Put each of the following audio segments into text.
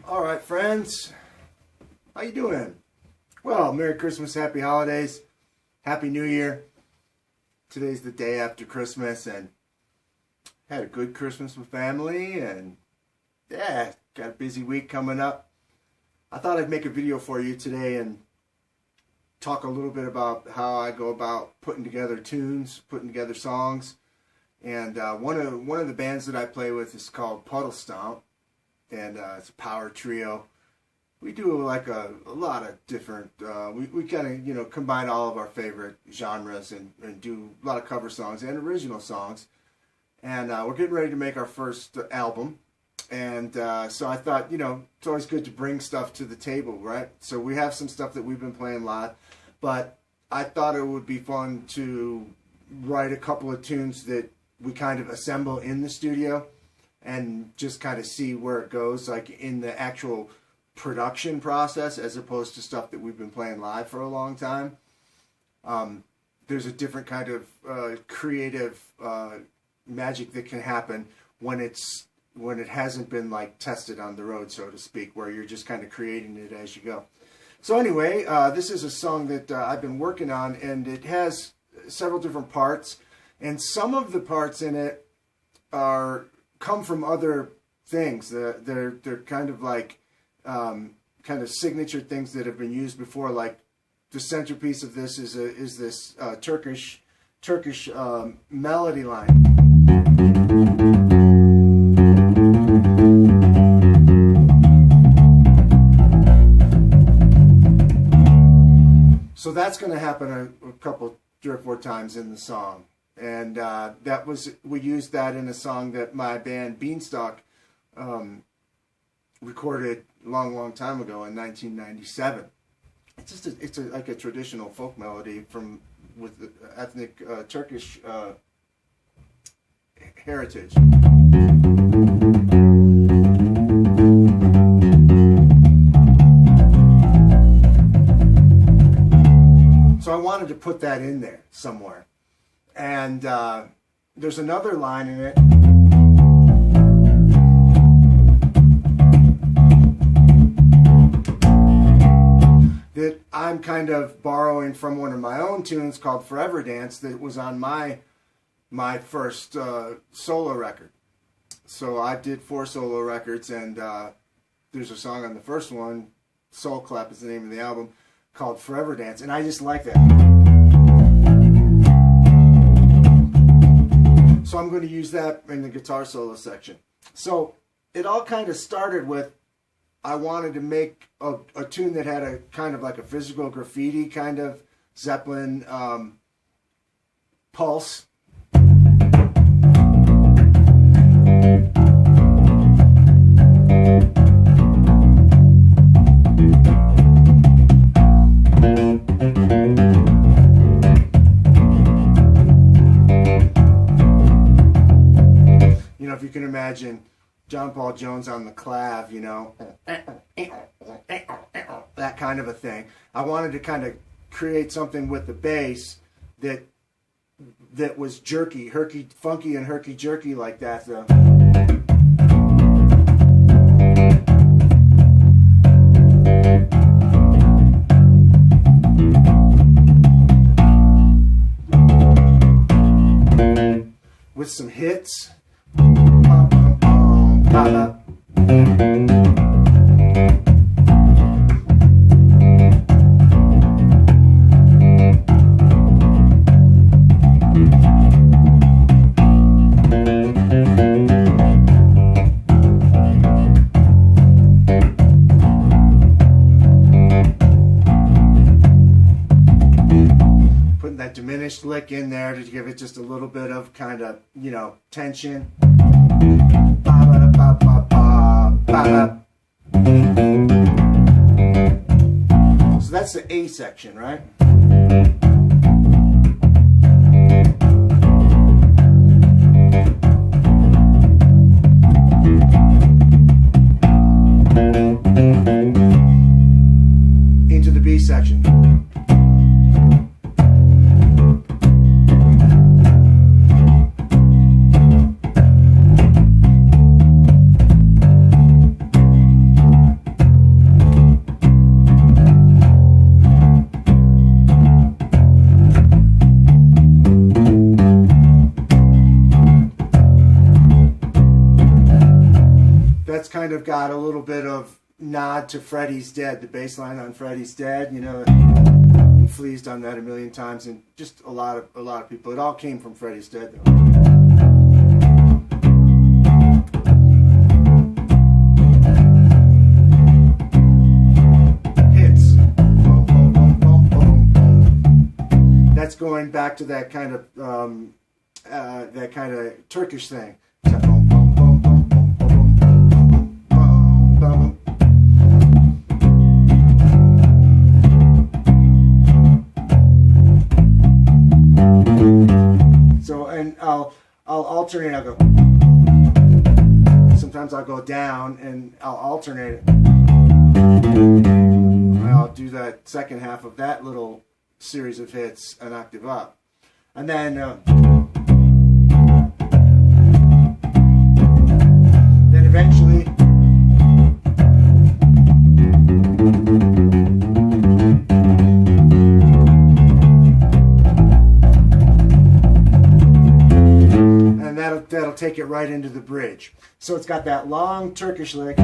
All right, friends, how you doing? Well, Merry Christmas, Happy Holidays, Happy New Year. Today's the day after Christmas, and had a good Christmas with family, and yeah, got a busy week coming up. I thought I'd make a video for you today and talk a little bit about how I go about putting together tunes, putting together songs. And one of the bands that I play with is called Puddle Stomp, and it's a power trio. We do like a lot of different, we kind of, combine all of our favorite genres and do a lot of cover songs and original songs. And we're getting ready to make our first album. And so I thought, it's always good to bring stuff to the table, right? So we have some stuff that we've been playing live, but I thought it would be fun to write a couple of tunes that we kind of assemble in the studio and just kind of see where it goes, like in the actual production process, as opposed to stuff that we've been playing live for a long time. There's a different kind of creative magic that can happen when it hasn't been like tested on the road, so to speak, where you're just kind of creating it as you go. So anyway, this is a song that I've been working on, and it has several different parts, and some of the parts in it come from other things. They're kind of like kind of signature things that have been used before. Like the centerpiece of this is this Turkish melody line. So that's going to happen a couple, 3 or 4 times in the song. And we used that in a song that my band Beanstalk recorded a long time ago in 1997. It's like a traditional folk melody with ethnic Turkish heritage. So I wanted to put that in there somewhere. And there's another line in it that I'm kind of borrowing from one of my own tunes called Forever Dance that was on my first solo record. So I did 4 solo records, and there's a song on the first one, Soul Clap is the name of the album, called Forever Dance, and I just like that. So I'm going to use that in the guitar solo section. So it all kind of started with, I wanted to make a tune that had a kind of like a physical graffiti kind of Zeppelin pulse. If you can imagine John Paul Jones on the clav, that kind of a thing. I wanted to kind of create something with the bass that was jerky, funky and herky-jerky like that, though. With some hits. Putting that diminished lick in there to give it just a little bit of kind of, tension. So that's the A section, right? Into the B section. that's kind of got a little bit of nod to Freddy's Dead, the bass line on Freddy's Dead. You know, Flea's done that a million times, and just a lot of people. It all came from Freddy's Dead, though. Hits. That's going back to that kind of Turkish thing. So, and I'll alternate. I'll go. Sometimes I'll go down, and I'll alternate it. And I'll do that second half of that little series of hits an octave up, and then eventually. That'll take it right into the bridge. So it's got that long Turkish lick.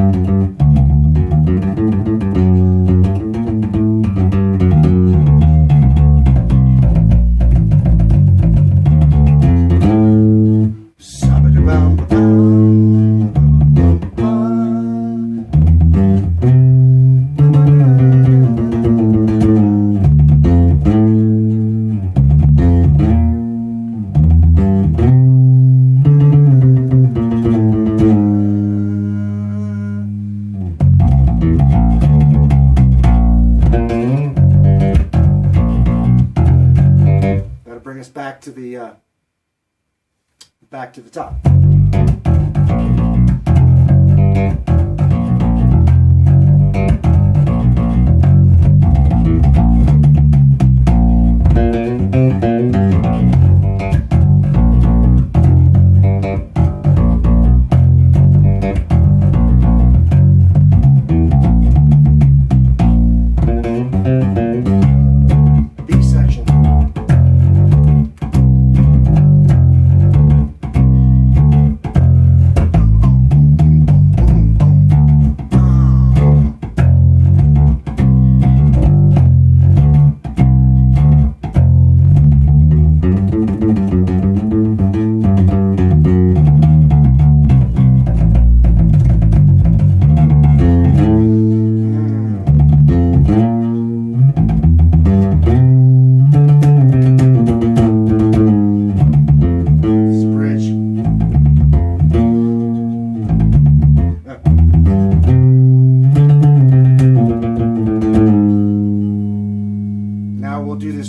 Bring us back to the top.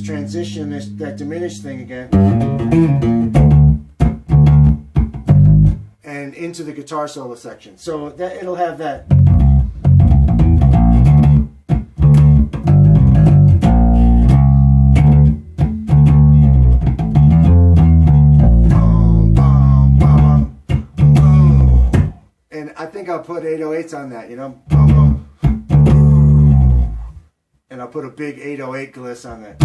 Transition, that diminished thing again, and into the guitar solo section. So that it'll have that. And I think I'll put 808s on that, you know. And I'll put a big 808 gliss on that.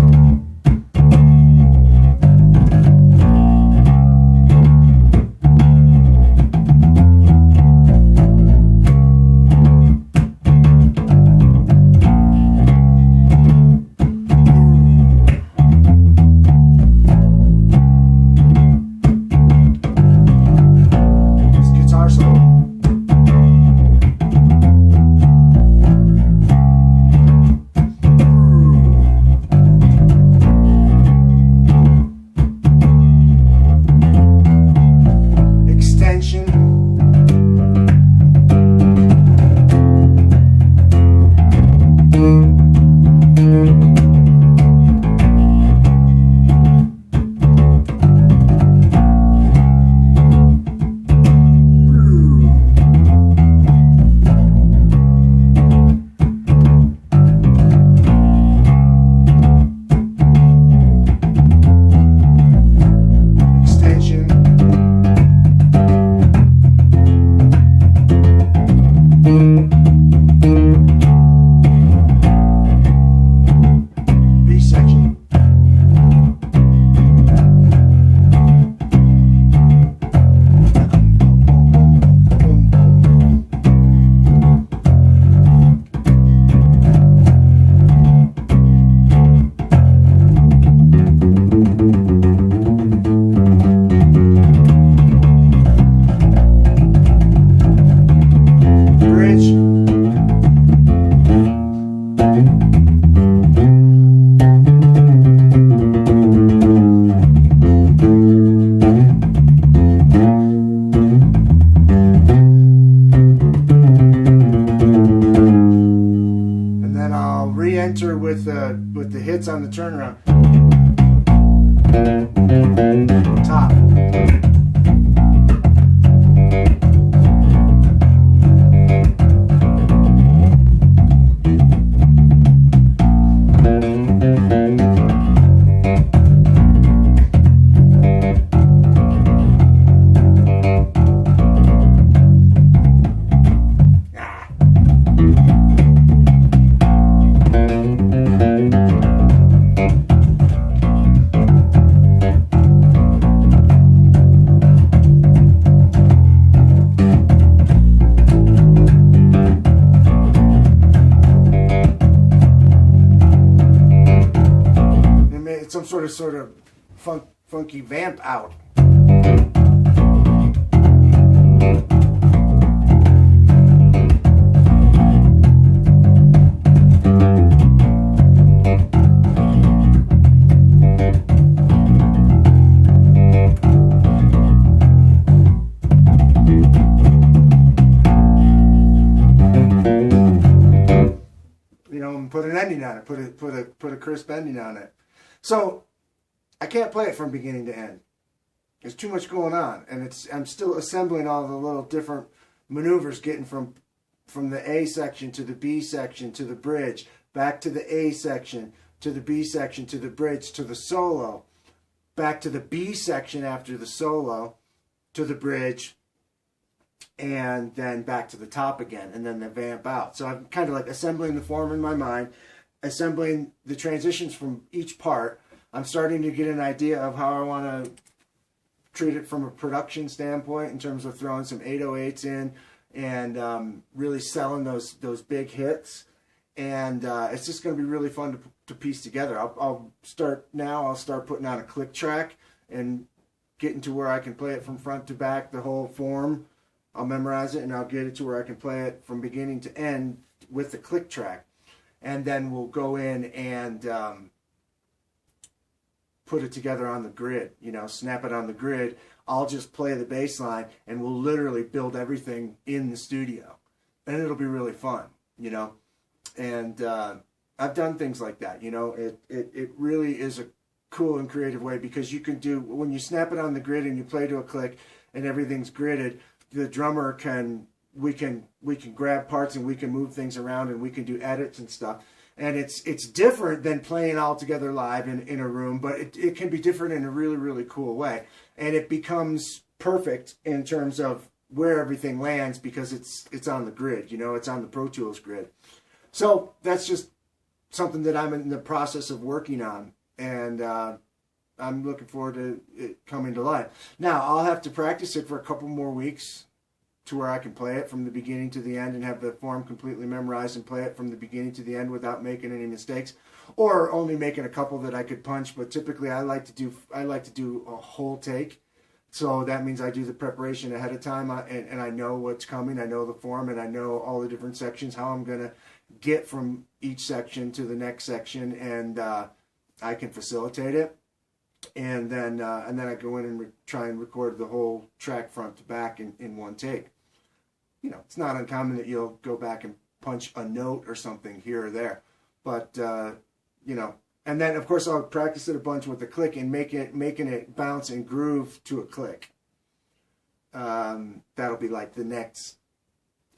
with the hits on the turnaround. Top. Some sort of funky vamp out. You know, and put an ending on it. Put a crisp ending on it. So I can't play it from beginning to end. There's too much going on, and I'm still assembling all the little different maneuvers, getting from the A section to the B section to the bridge, back to the A section to the B section to the bridge to the solo, back to the B section after the solo to the bridge, and then back to the top again, and then the vamp out. So I'm kind of like assembling the form in my mind, assembling the transitions from each part. I'm starting to get an idea of how I want to treat it from a production standpoint in terms of throwing some 808s in and really selling those big hits. And it's just going to be really fun to piece together. I'll start putting on a click track and getting to where I can play it from front to back, the whole form. I'll memorize it, and I'll get it to where I can play it from beginning to end with the click track. And then we'll go in and put it together on the grid, you know, snap it on the grid. I'll just play the bass line, and we'll literally build everything in the studio. And it'll be really fun, you know. And I've done things like that, you know. It really is a cool and creative way, because you can do, when you snap it on the grid and you play to a click and everything's gridded, the drummer we can grab parts and we can move things around and we can do edits and stuff. And it's different than playing all together live in a room, but it can be different in a really, really cool way. And it becomes perfect in terms of where everything lands, because it's on the grid, you know, it's on the Pro Tools grid. So that's just something that I'm in the process of working on, and I'm looking forward to it coming to life. Now, I'll have to practice it for a couple more weeks to where I can play it from the beginning to the end and have the form completely memorized and play it from the beginning to the end without making any mistakes, or only making a couple that I could punch. But typically I like to do a whole take. So that means I do the preparation ahead of time, and I know what's coming. I know the form, and I know all the different sections, how I'm going to get from each section to the next section, and I can facilitate it. And then I go in and try and record the whole track front to back in one take. You know, it's not uncommon that you'll go back and punch a note or something here or there. But, you know, and then, of course, I'll practice it a bunch with the click and making it bounce and groove to a click. That'll be like the next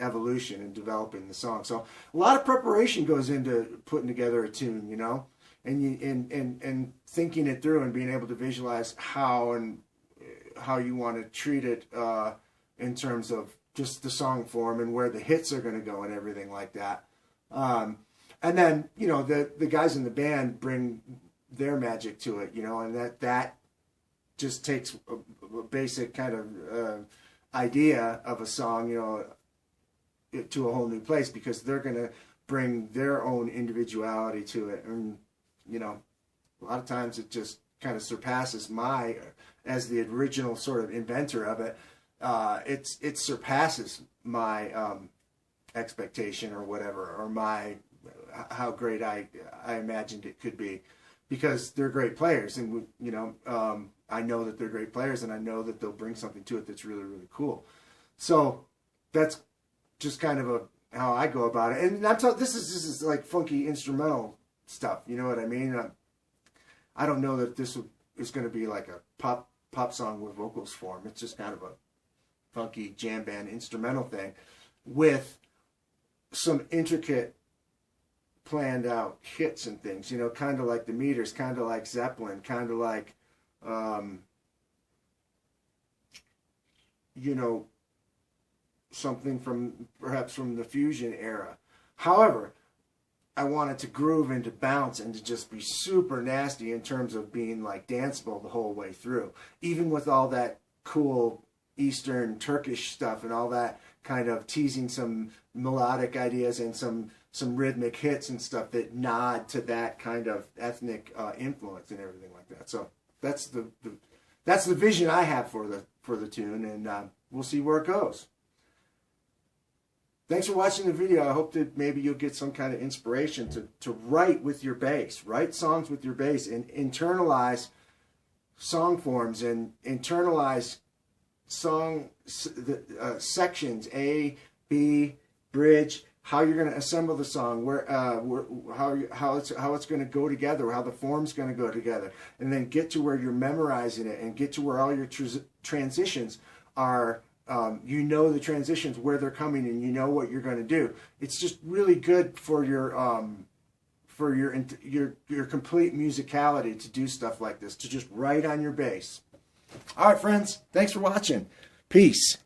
evolution in developing the song. So a lot of preparation goes into putting together a tune, you know, and thinking it through and being able to visualize how you want to treat it in terms of just the song form and where the hits are going to go and everything like that. And then, you know, the guys in the band bring their magic to it, you know, and that just takes a basic kind of idea of a song, you know, to a whole new place, because they're going to bring their own individuality to it. And, you know, a lot of times it just kind of surpasses as the original sort of inventor of it, it surpasses my expectation or whatever, or how great I imagined it could be, because they're great players, and you know, I know that they're great players, and I know that they'll bring something to it that's really, really cool. So that's just kind of how I go about it. And this is like funky instrumental stuff. You know what I mean? I don't know that this is going to be like a pop song with vocals for him. It's just kind of a funky jam band instrumental thing with some intricate planned out hits and things, you know, kind of like the Meters, kind of like Zeppelin, kind of like, you know, something from perhaps from the Fusion era. However, I want it to groove and to bounce and to just be super nasty in terms of being like danceable the whole way through, even with all that cool Eastern Turkish stuff and all that kind of teasing some melodic ideas and some rhythmic hits and stuff that nod to that kind of ethnic influence and everything like that. So that's the vision I have for the tune, and we'll see where it goes. Thanks for watching the video. I hope that maybe you'll get some kind of inspiration to write with your bass, write songs with your bass, and internalize song forms and internalize song sections, A, B, bridge, how you're going to assemble the song, how it's going to go together, how the form's going to go together, and then get to where you're memorizing it and get to where all your transitions are. You know the transitions, where they're coming, and you know what you're going to do. It's just really good for your complete musicality to do stuff like this, to just write on your bass. All right, friends, thanks for watching. Peace.